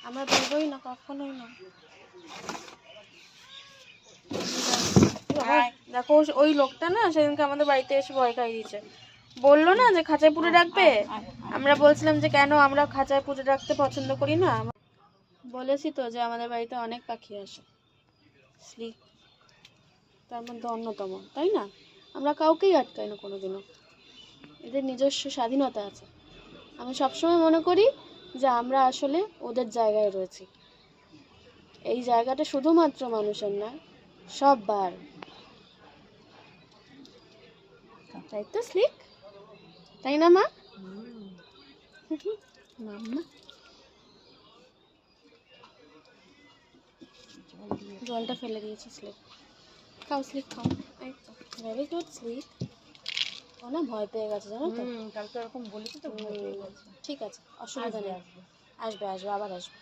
আমরা বলবোই না, কখনোই না। দেখো ওই লোকটা না সেদিনকে আমাদের বাড়িতে এসে ভয় খাইয়ে দিয়েছে, বললো না যে খাঁচায় পুরে রাখবে। আমরা বলছিলাম যে কেন আমরা খাঁচায় পুরে রাখতে পছন্দ করি না। বলেছি তো যে আমাদের বাড়িতে অনেক পাখি আসে, স্লিক তার মধ্যে অন্যতম, তাই না? আমরা কাউকেই আটকাই না কোনোদিনও, এদের নিজস্ব স্বাধীনতা আছে। আমি সবসময় মনে করি যে আমরা আসলে ওদের জায়গায় রয়েছি। এই জায়গাটা শুধুমাত্র মানুষের না, সববার। তাই তো স্লিক, তাই না মা? মাম্মা জলটা ফেলে দিয়েছি, স্লিক খাও, স্লিক খাও। এই তো ভেরি গুড স্লিক। ও না ভয় পেয়ে গেছে জানো তো, কালকে এরকম বলেছি তো, ঠিক আছে, অসুবিধা নেই। আসবে আসবে, আবার আসবে।